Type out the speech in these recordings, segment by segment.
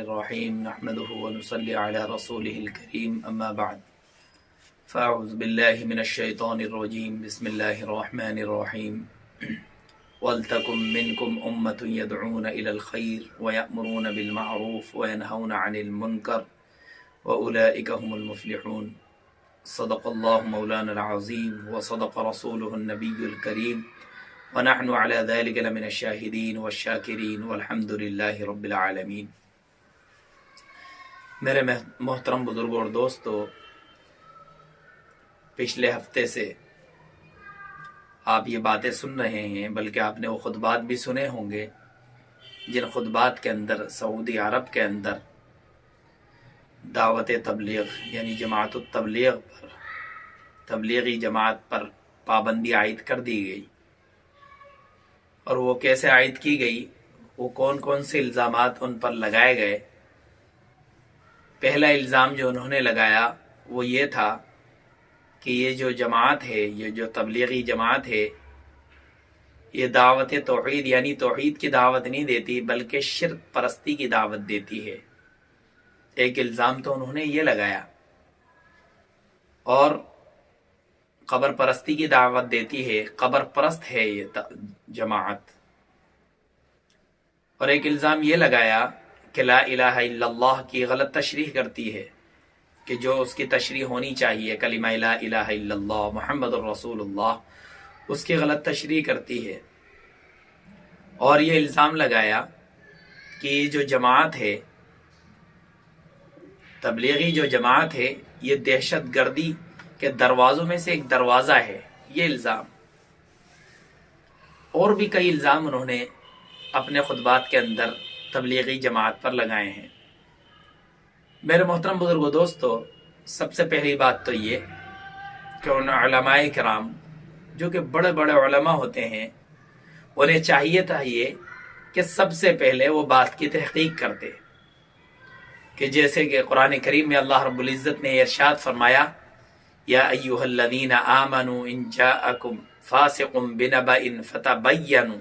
الرحیم نحمده ونصلی علی رسوله الکریم اما بعد فاعوذ باللہ من الشیطان الرجیم بسم اللہ الرحمن الرحیم وَلْتَكُمْ مِنْكُمْ أُمَّةٌ يَدْعُونَ إِلَى الْخَيْرِ وَيَأْمُرُونَ بِالْمَعْرُوفِ وَيَنْهَوْنَ عَنِ الْمُنْكَرِ وَأُولَئِكَ هُمُ الْمُفْلِحُونَ صدق اللہ مولانا العظیم وصدق رسولہ النبی الکریم ونحن على ذلك لمن الشاہدین والشاکرین والحمد للہ رب العالمین۔ میرے محترم بزرگوں اور دوستو، پچھلے ہفتے سے آپ یہ باتیں سن رہے ہیں، بلکہ آپ نے وہ خطبات بھی سنے ہوں گے جن خطبات کے اندر سعودی عرب کے اندر دعوت تبلیغ یعنی جماعت التبلیغ پر، تبلیغی جماعت پر پابندی عائد کر دی گئی۔ اور وہ کیسے عائد کی گئی، وہ کون کون سے الزامات ان پر لگائے گئے۔ پہلا الزام جو انہوں نے لگایا وہ یہ تھا کہ یہ جو جماعت ہے، یہ جو تبلیغی جماعت ہے، یہ دعوت توحید یعنی توحید کی دعوت نہیں دیتی بلکہ شرک پرستی کی دعوت دیتی ہے۔ ایک الزام تو انہوں نے یہ لگایا، اور قبر پرستی کی دعوت دیتی ہے، قبر پرست ہے یہ جماعت۔ اور ایک الزام یہ لگایا کہ لا الہ الا اللہ کی غلط تشریح کرتی ہے، کہ جو اس کی تشریح ہونی چاہیے کلمہ لا الہ الا اللہ محمد الرسول اللہ، اس کی غلط تشریح کرتی ہے۔ اور یہ الزام لگایا کہ یہ جو جماعت ہے، تبلیغی جو جماعت ہے، یہ دہشت گردی کے دروازوں میں سے ایک دروازہ ہے۔ یہ الزام اور بھی کئی الزام انہوں نے اپنے خطبات کے اندر تبلیغی جماعت پر لگائے ہیں۔ میرے محترم بزرگو دوستو، سب سے پہلی بات تو یہ کہ ان علماء کرام جو کہ بڑے بڑے علماء ہوتے ہیں، انہیں چاہیے تھا یہ کہ سب سے پہلے وہ بات کی تحقیق کرتے، کہ جیسے کہ قرآن کریم میں اللہ رب العزت نے ارشاد فرمایا، یا ایھا الذین آمنوا ان جاءکم فاسق بنبأ فتبینوا،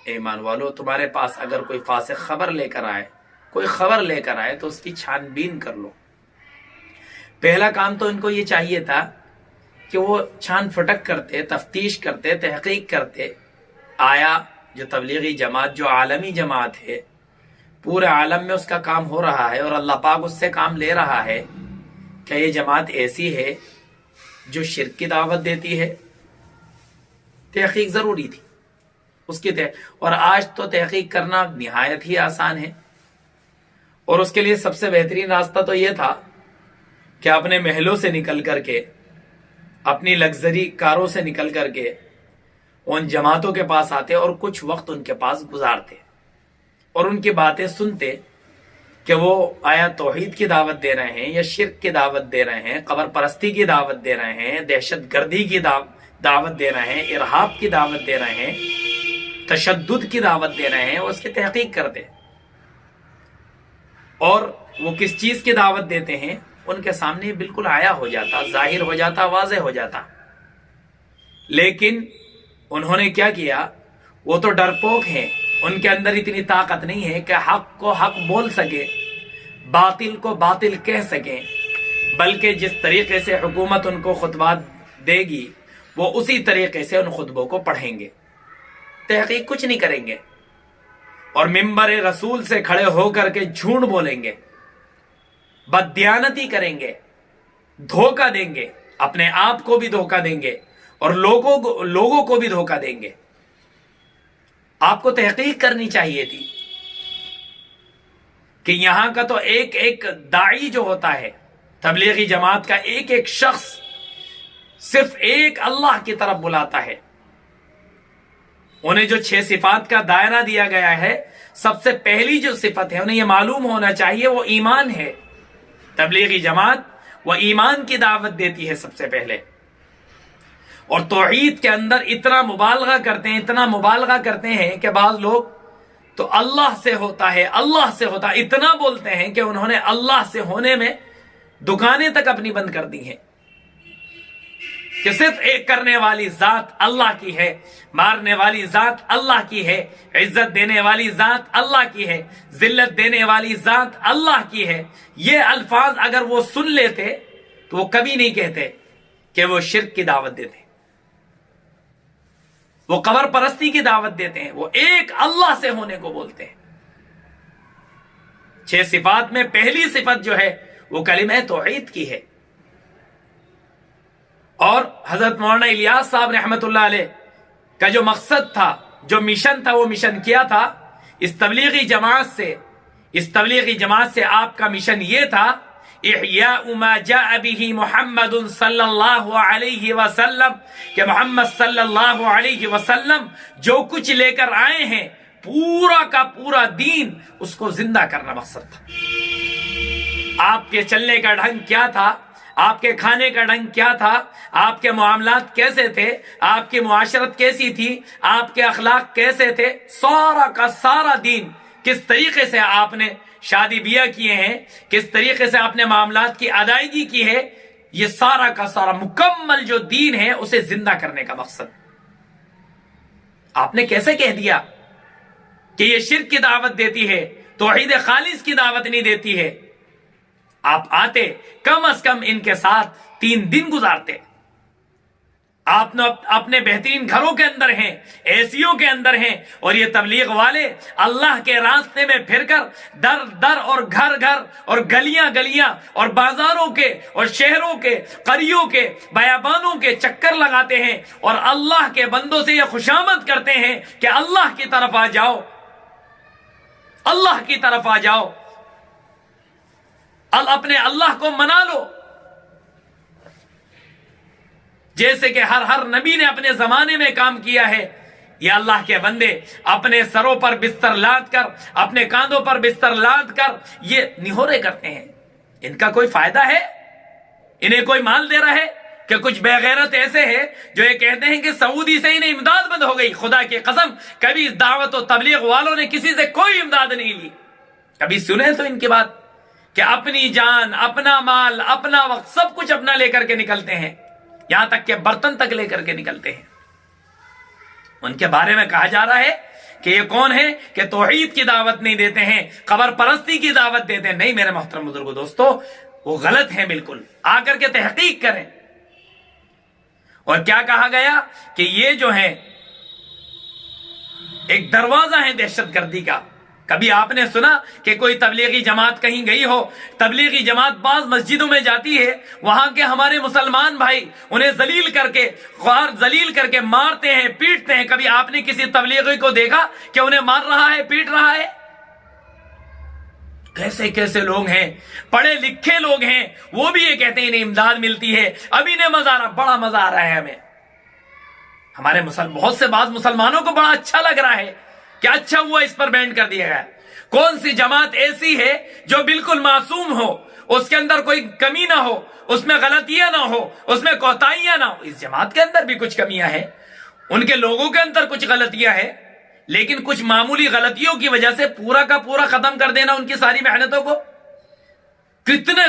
ایمان والو تمہارے پاس اگر کوئی فاسق خبر لے کر آئے، کوئی خبر لے کر آئے تو اس کی چھان بین کر لو۔ پہلا کام تو ان کو یہ چاہیے تھا کہ وہ چھان پھٹک کرتے، تفتیش کرتے، تحقیق کرتے، آیا جو تبلیغی جماعت جو عالمی جماعت ہے، پورے عالم میں اس کا کام ہو رہا ہے اور اللہ پاک اس سے کام لے رہا ہے، کہ یہ جماعت ایسی ہے جو شرک کی دعوت دیتی ہے۔ تحقیق ضروری تھی اس کی اور آج تو تحقیق کرنا نہایت ہی آسان ہے، اور اس کے لیے سب سے بہترین راستہ تو یہ تھا کہ اپنے محلوں سے نکل کر کے، اپنی لگژری کاروں سے نکل کر کے ان جماعتوں کے پاس آتے اور کچھ وقت ان کے پاس گزارتے اور ان کی باتیں سنتے کہ وہ آیا توحید کی دعوت دے رہے ہیں یا شرک کی دعوت دے رہے ہیں، قبر پرستی کی دعوت دے رہے ہیں، دہشت گردی کی دعوت دے رہے ہیں، ارہاب کی دعوت دے رہے ہیں، تشدد کی دعوت دے رہے ہیں، اس کی تحقیق کرتے۔ اور وہ کس چیز کی دعوت دیتے ہیں ان کے سامنے بالکل آیا ہو جاتا، ظاہر ہو جاتا، واضح ہو جاتا۔ لیکن انہوں نے کیا کیا، وہ تو ڈرپوک ہیں، ان کے اندر اتنی طاقت نہیں ہے کہ حق کو حق بول سکے، باطل کو باطل کہہ سکیں، بلکہ جس طریقے سے حکومت ان کو خطبات دے گی وہ اسی طریقے سے ان خطبوں کو پڑھیں گے، تحقیق کچھ نہیں کریں گے، اور منبر رسول سے کھڑے ہو کر کے جھوٹ بولیں گے، بددیانتی کریں گے، دھوکہ دیں گے، اپنے آپ کو بھی دھوکہ دیں گے اور لوگوں کو بھی دھوکہ دیں گے۔ آپ کو تحقیق کرنی چاہیے تھی کہ یہاں کا تو ایک ایک داعی جو ہوتا ہے، تبلیغی جماعت کا ایک ایک شخص صرف ایک اللہ کی طرف بلاتا ہے۔ انہیں جو 6 صفات کا دائرہ دیا گیا ہے، سب سے پہلی جو صفت ہے انہیں یہ معلوم ہونا چاہیے، وہ ایمان ہے۔ تبلیغی جماعت وہ ایمان کی دعوت دیتی ہے سب سے پہلے، اور توحید کے اندر اتنا مبالغہ کرتے ہیں کہ بعض لوگ تو اللہ سے ہوتا ہے، اللہ سے ہوتا ہے اتنا بولتے ہیں کہ انہوں نے اللہ سے ہونے میں دکانیں تک اپنی بند کر دی ہیں۔ کہ صرف ایک کرنے والی ذات اللہ کی ہے، مارنے والی ذات اللہ کی ہے، عزت دینے والی ذات اللہ کی ہے، ذلت دینے والی ذات اللہ کی ہے، یہ الفاظ اگر وہ سن لیتے تو وہ کبھی نہیں کہتے کہ وہ شرک کی دعوت دیتے ہیں، وہ قبر پرستی کی دعوت دیتے ہیں، وہ ایک اللہ سے ہونے کو بولتے ہیں۔ 6 صفات میں پہلی صفت جو ہے وہ کلمہ توحید کی ہے۔ اور حضرت مولانا الیاس صاحب رحمت اللہ علیہ کا جو مقصد تھا، جو مشن تھا، وہ مشن کیا تھا؟ اس تبلیغی جماعت سے آپ کا مشن یہ تھا، احیاء ما جاء به محمد صلی اللہ علیہ وسلم، کہ محمد صلی اللہ علیہ وسلم جو کچھ لے کر آئے ہیں پورا کا پورا دین، اس کو زندہ کرنا مقصد تھا۔ آپ کے چلنے کا ڈھنگ کیا تھا، آپ کے کھانے کا ڈھنگ کیا تھا، آپ کے معاملات کیسے تھے، آپ کی معاشرت کیسی تھی، آپ کے اخلاق کیسے تھے، سارا کا سارا دین، کس طریقے سے آپ نے شادی بیاہ کیے ہیں، کس طریقے سے آپ نے معاملات کی ادائیگی کی ہے، یہ سارا کا سارا مکمل جو دین ہے اسے زندہ کرنے کا مقصد۔ آپ نے کیسے کہہ دیا کہ یہ شرک کی دعوت دیتی ہے، توحید خالص کی دعوت نہیں دیتی ہے؟ آپ آتے، کم از کم ان کے ساتھ 3 دن گزارتے۔ آپ اپنے بہترین گھروں کے اندر ہیں، ایسیوں کے اندر ہیں، اور یہ تبلیغ والے اللہ کے راستے میں پھر کر در در اور گھر گھر اور گلیاں گلیاں اور بازاروں کے اور شہروں کے قریوں کے بیابانوں کے چکر لگاتے ہیں، اور اللہ کے بندوں سے یہ خوشامد کرتے ہیں کہ اللہ کی طرف آ جاؤ، اللہ کی طرف آ جاؤ، اپنے اللہ کو منا لو۔ جیسے کہ ہر نبی نے اپنے زمانے میں کام کیا ہے، یہ اللہ کے بندے اپنے سروں پر بستر لاد کر، اپنے کاندھوں پر بستر لاد کر یہ نہورے کرتے ہیں۔ ان کا کوئی فائدہ ہے؟ انہیں کوئی مال دے رہا ہے؟ کہ کچھ بے غیرت ایسے ہیں جو یہ کہتے ہیں کہ سعودی سے انہیں امداد بند ہو گئی۔ خدا کی قسم، کبھی اس دعوت و تبلیغ والوں نے کسی سے کوئی امداد نہیں لی۔ کبھی سنے تو ان کی بات کہ اپنی جان، اپنا مال، اپنا وقت، سب کچھ اپنا لے کر کے نکلتے ہیں، یہاں تک کہ برتن تک لے کر کے نکلتے ہیں۔ ان کے بارے میں کہا جا رہا ہے کہ یہ کون ہے کہ توحید کی دعوت نہیں دیتے ہیں، قبر پرستی کی دعوت دیتے ہیں۔ نہیں میرے محترم بزرگوں، دوستو، وہ غلط ہیں بالکل۔ آ کر کے تحقیق کریں۔ اور کیا کہا گیا کہ یہ جو ہے ایک دروازہ ہے دہشت گردی کا۔ کبھی آپ نے سنا کہ کوئی تبلیغی جماعت کہیں گئی ہو؟ تبلیغی جماعت بعض مسجدوں میں جاتی ہے، وہاں کے ہمارے مسلمان بھائی انہیں ذلیل کر کے مارتے ہیں، پیٹتے ہیں۔ کبھی آپ نے کسی تبلیغی کو دیکھا کہ انہیں مار رہا ہے، پیٹ رہا ہے؟ کیسے کیسے لوگ ہیں، پڑھے لکھے لوگ ہیں، وہ بھی یہ کہتے ہیں انہیں امداد ملتی ہے، اب انہیں مزہ آ رہا، بڑا مزہ آ رہا ہے ہمیں۔ ہمارے بہت سے بعض مسلمانوں کو بڑا اچھا لگ رہا ہے کہ اچھا ہوا اس پر بینڈ کر دیا گیا۔ کون سی جماعت ایسی ہے جو بالکل معصوم ہو، اس کے اندر کوئی کمی نہ ہو، اس میں غلطیاں نہ ہو، اس میں کوتاہیاں نہ ہو؟ اس جماعت کے اندر بھی کچھ کمیاں ہیں، ان کے لوگوں کے اندر کچھ غلطیاں ہیں، لیکن کچھ معمولی غلطیوں کی وجہ سے پورا کا پورا ختم کر دینا ان کی ساری محنتوں کو۔ کتنے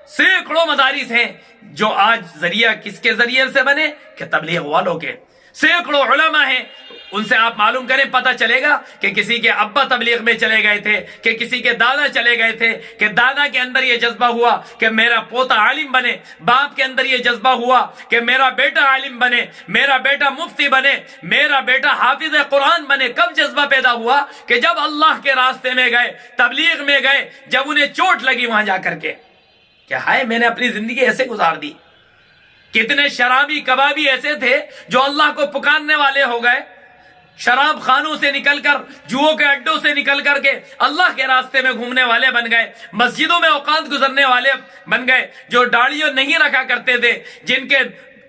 سینکڑوں مدارس ہیں جو آج ذریعہ کس کے ذریعے سے بنے؟ کہ تبلیغ والوں کے۔ سینکڑوں علماء ہیں، ان سے آپ معلوم کریں، پتہ چلے گا کہ کسی کے ابا تبلیغ میں چلے گئے تھے، کہ کسی کے دادا چلے گئے تھے، کہ دادا کے اندر یہ جذبہ ہوا کہ میرا پوتا عالم بنے، باپ کے اندر یہ جذبہ ہوا کہ میرا بیٹا عالم بنے، میرا بیٹا مفتی بنے، میرا بیٹا حافظ قرآن بنے۔ کب جذبہ پیدا ہوا؟ کہ جب اللہ کے راستے میں گئے، تبلیغ میں گئے، جب انہیں چوٹ لگی وہاں جا کر کے کہ ہائے میں نے اپنی زندگی ایسے گزار دی۔ کتنے شرابی کبابی ایسے تھے جو اللہ کو پکارنے والے ہو گئے، شراب خانوں سے نکل کر، جوؤں کے اڈوں سے نکل کر کے اللہ کے راستے میں گھومنے والے بن گئے، مسجدوں میں اوقات گزرنے والے بن گئے، جو داڑھیوں نہیں رکھا کرتے تھے، جن کے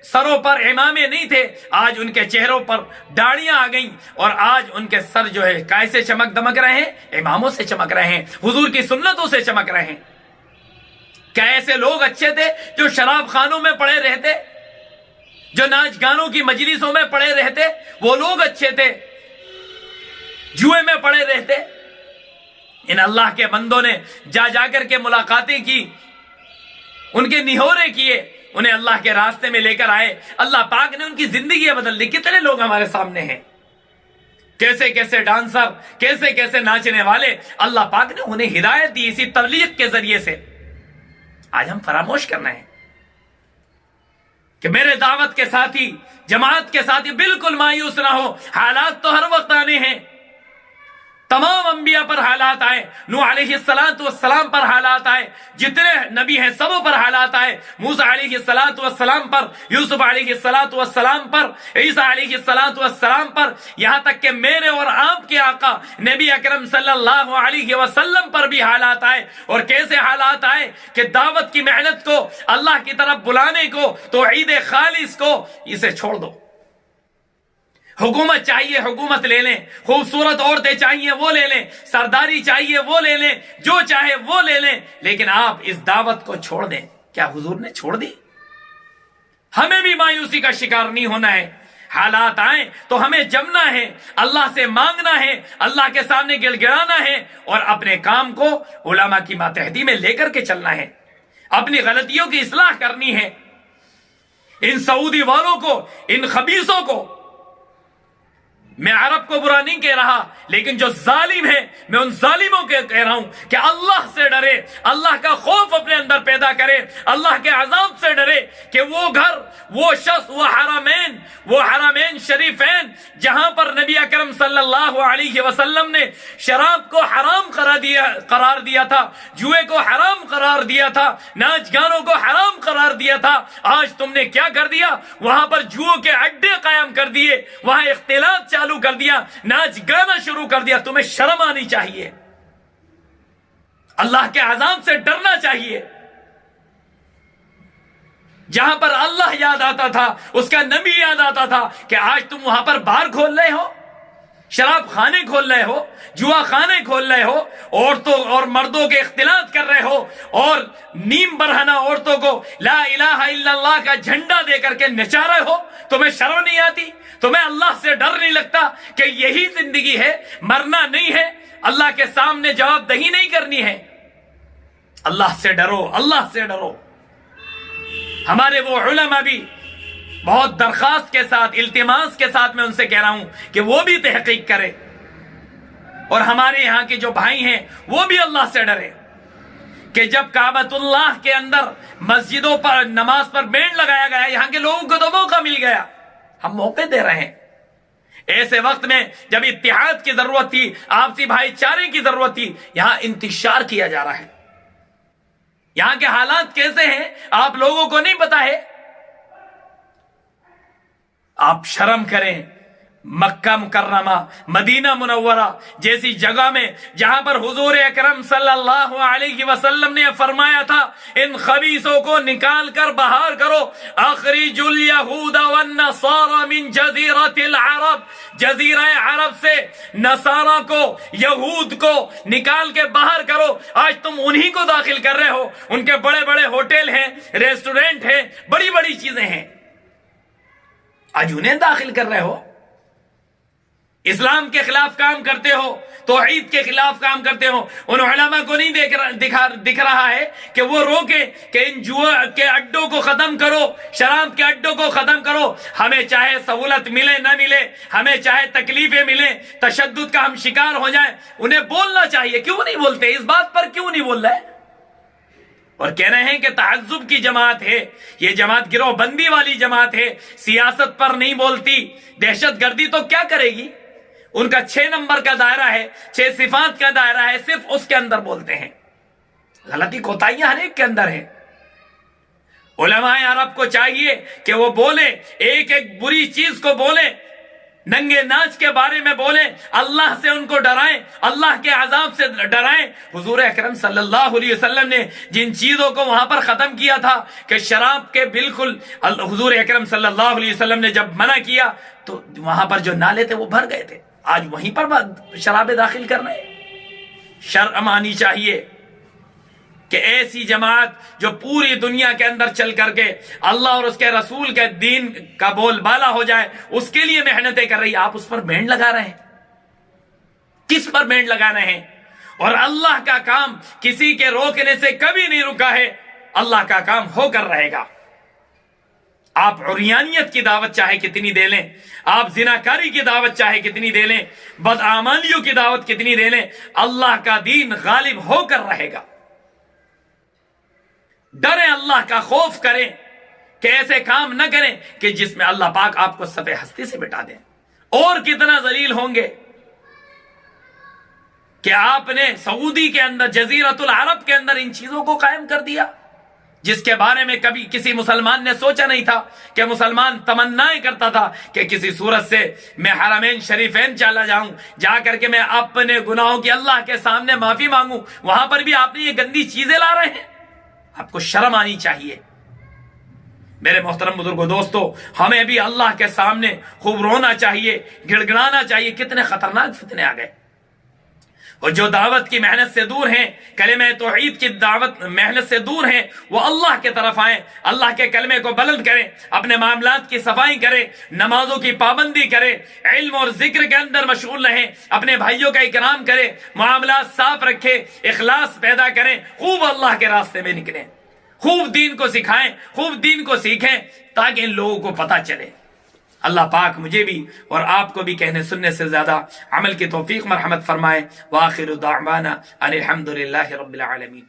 سروں پر امامے نہیں تھے، آج ان کے چہروں پر داڑیاں آ گئیں، اور آج ان کے سر جو ہے کیسے چمک دمک رہے ہیں؟ اماموں سے چمک رہے ہیں، حضور کی سنتوں سے چمک رہے ہیں۔ کیا ایسے لوگ اچھے تھے جو شراب خانوں میں پڑے رہتے، جو ناچ گانوں کی مجلسوں میں پڑے رہتے؟ وہ لوگ اچھے تھے؟ جوئے میں پڑے رہتے؟ ان اللہ کے بندوں نے جا کر کے ملاقاتیں کی، ان کے نہورے کیے، انہیں اللہ کے راستے میں لے کر آئے، اللہ پاک نے ان کی زندگیاں بدل دی۔ کتنے لوگ ہمارے سامنے ہیں، کیسے کیسے ڈانسر، کیسے کیسے ناچنے والے، اللہ پاک نے انہیں ہدایت دی اسی تبلیغ کے ذریعے سے۔ آج ہم فراموش کرنا ہے کہ میرے دعوت کے ساتھی، جماعت کے ساتھی بالکل مایوس نہ ہو، حالات تو ہر وقت آنے ہیں۔ تمام انبیاء پر حالات آئے، نوح علیہ السلام پر حالات آئے، جتنے نبی ہیں سبوں پر حالات آئے، موسیٰ علیہ السلام پر، یوسف علیہ السلام پر، عیسیٰ علیہ السلام پر، یہاں تک کہ میرے اور آپ کے آقا نبی اکرم صلی اللہ علیہ وسلم پر بھی حالات آئے۔ اور کیسے حالات آئے کہ دعوت کی محنت کو، اللہ کی طرف بلانے کو، توحید خالص کو، اسے چھوڑ دو۔ حکومت چاہیے حکومت لے لیں، خوبصورت عورتیں چاہیے وہ لے لیں، سرداری چاہیے وہ لے لیں، جو چاہے وہ لے لیں، لیکن آپ اس دعوت کو چھوڑ دیں۔ کیا حضور نے چھوڑ دی؟ ہمیں بھی مایوسی کا شکار نہیں ہونا ہے۔ حالات آئیں تو ہمیں جمنا ہے، اللہ سے مانگنا ہے، اللہ کے سامنے گڑ گڑانا ہے، اور اپنے کام کو علماء کی ماتحتی میں لے کر کے چلنا ہے، اپنی غلطیوں کی اصلاح کرنی ہے۔ ان سعودی والوں کو، ان خبیثوں کو، میں عرب کو برا نہیں کہہ رہا، لیکن جو ظالم ہے میں ان ظالموں کے کہہ رہا ہوں کہ اللہ سے ڈرے، اللہ کا خوف اپنے اندر پیدا کرے، اللہ کے عذاب سے ڈرے کہ وہ گھر، وہ شخص، وہ حرمین شریفین جہاں پر نبی اکرم صلی اللہ علیہ وسلم نے شراب کو حرام قرار دیا تھا، جوئے کو حرام قرار دیا تھا، ناچ گانوں کو حرام قرار دیا تھا، آج تم نے کیا کر دیا؟ وہاں پر جوؤں کے اڈے قائم کر دیے، وہاں اختلاط چالو کر دیا، ناچ گانا شروع کر دیا۔ تمہیں شرم آنی چاہیے، اللہ کے عذاب سے ڈرنا چاہیے۔ جہاں پر اللہ یاد آتا تھا، اس کا نبی یاد آتا تھا، کہ آج تم وہاں پر بار کھول رہے ہو، شراب خانے کھول رہے ہو، جوا خانے کھول رہے ہو، عورتوں اور مردوں کے اختلاط کر رہے ہو، اور نیم برہنہ عورتوں کو لا الہ الا اللہ کا جھنڈا دے کر کے نچا رہے ہو۔ تمہیں شرم نہیں آتی؟ تمہیں اللہ سے ڈر نہیں لگتا کہ یہی زندگی ہے، مرنا نہیں ہے، اللہ کے سامنے جواب دہی نہیں کرنی ہے؟ اللہ سے ڈرو، اللہ سے ڈرو۔ ہمارے وہ علماء بھی بہت درخواست کے ساتھ، التماس کے ساتھ میں ان سے کہہ رہا ہوں کہ وہ بھی تحقیق کرے، اور ہمارے یہاں کے جو بھائی ہیں وہ بھی اللہ سے ڈرے کہ جب کعبۃ اللہ کے اندر مسجدوں پر نماز پر بینڈ لگایا گیا، یہاں کے لوگوں کو تو موقع مل گیا، ہم موقع دے رہے ہیں۔ ایسے وقت میں جب اتحاد کی ضرورت تھی، آپسی بھائی چارے کی ضرورت تھی، یہاں انتشار کیا جا رہا ہے۔ یہاں کے حالات کیسے ہیں آپ لوگوں کو نہیں پتا ہے؟ آپ شرم کریں۔ مکہ مکرمہ، مدینہ منورہ جیسی جگہ میں جہاں پر حضور اکرم صلی اللہ علیہ وسلم نے فرمایا تھا ان خبیثوں کو نکال کر باہر کرو، اخرج الیہود والنصارى من جزیرۃ العرب، جزیرہ عرب سے نصارہ کو، یہود کو نکال کے باہر کرو۔ آج تم انہی کو داخل کر رہے ہو، ان کے بڑے بڑے ہوٹل ہیں، ریسٹورنٹ ہیں، بڑی بڑی چیزیں ہیں، آج انہیں داخل کر رہے ہو۔ اسلام کے خلاف کام کرتے ہو، توحید کے خلاف کام کرتے ہو۔ ان علماء کو نہیں دکھ رہا ہے کہ وہ روکے کہ ان جوا کے اڈوں کو ختم کرو، شراب کے اڈوں کو ختم کرو۔ ہمیں چاہے سہولت ملے نہ ملے، ہمیں چاہے تکلیفیں ملیں، تشدد کا ہم شکار ہو جائیں، انہیں بولنا چاہیے۔ کیوں نہیں بولتے؟ اس بات پر کیوں نہیں بول رہے؟ اور کہہ رہے ہیں کہ تعذب کی جماعت ہے، یہ جماعت گروہ بندی والی جماعت ہے، سیاست پر نہیں بولتی، دہشت گردی تو کیا کرے گی؟ ان کا 6 نمبر کا دائرہ ہے، 6 صفات کا دائرہ ہے، صرف اس کے اندر بولتے ہیں۔ غلطی کوتاہیاں ہر ایک کے اندر ہے۔ علماء عرب کو چاہیے کہ وہ بولیں، ایک ایک بری چیز کو بولیں، ننگے ناچ کے بارے میں بولیں، اللہ سے ان کو ڈرائیں، اللہ کے عذاب سے ڈرائیں۔ حضور اکرم صلی اللہ علیہ وسلم نے جن چیزوں کو وہاں پر ختم کیا تھا کہ شراب کے بالکل، حضور اکرم صلی اللہ علیہ وسلم نے جب منع کیا تو وہاں پر جو نالے تھے وہ بھر گئے تھے، آج وہیں پر شرابیں داخل کر رہے ہیں۔ شرم آنی چاہیے کہ ایسی جماعت جو پوری دنیا کے اندر چل کر کے اللہ اور اس کے رسول کے دین کا بول بالا ہو جائے، اس کے لیے محنتیں کر رہی، آپ اس پر بینڈ لگا رہے ہیں۔ کس پر بینڈ لگا رہے ہیں؟ اور اللہ کا کام کسی کے روکنے سے کبھی نہیں رکا ہے، اللہ کا کام ہو کر رہے گا۔ آپ عریانیت کی دعوت چاہے کتنی دے لیں، آپ زناکاری کی دعوت چاہے کتنی دے لیں، بدعمالیوں کی دعوت کتنی دے لیں، اللہ کا دین غالب ہو کر رہے گا۔ ڈریں، اللہ کا خوف کریں کہ ایسے کام نہ کریں کہ جس میں اللہ پاک آپ کو صفحہ ہستی سے مٹا دیں۔ اور کتنا ذلیل ہوں گے کہ آپ نے سعودی کے اندر، جزیرۃ العرب کے اندر ان چیزوں کو قائم کر دیا جس کے بارے میں کبھی کسی مسلمان نے سوچا نہیں تھا، کہ مسلمان تمنائیں کرتا تھا کہ کسی صورت سے میں حرمین شریفین چلا جاؤں، جا کر کے میں اپنے گناہوں کی اللہ کے سامنے معافی مانگوں، وہاں پر بھی آپ نے یہ گندی چیزیں لا رہے ہیں۔ آپ کو شرم آنی چاہیے۔ میرے محترم بزرگوں، دوستو، ہمیں بھی اللہ کے سامنے خوب رونا چاہیے، گڑ گڑانا چاہیے۔ کتنے خطرناک فتنے آ گئے، اور جو دعوت کی محنت سے دور ہیں، کلمہ توحید کی دعوت محنت سے دور ہیں، وہ اللہ کے طرف آئیں، اللہ کے کلمے کو بلند کریں، اپنے معاملات کی صفائی کریں، نمازوں کی پابندی کریں، علم اور ذکر کے اندر مشغول رہیں، اپنے بھائیوں کا اکرام کریں، معاملات صاف رکھیں، اخلاص پیدا کریں، خوب اللہ کے راستے میں نکلیں، خوب دین کو سکھائیں، خوب دین کو سیکھیں، تاکہ ان لوگوں کو پتہ چلے۔ اللہ پاک مجھے بھی اور آپ کو بھی کہنے سننے سے زیادہ عمل کی توفیق مرحمت فرمائے۔ وآخر دعوانا ان الحمد للہ رب العالمین۔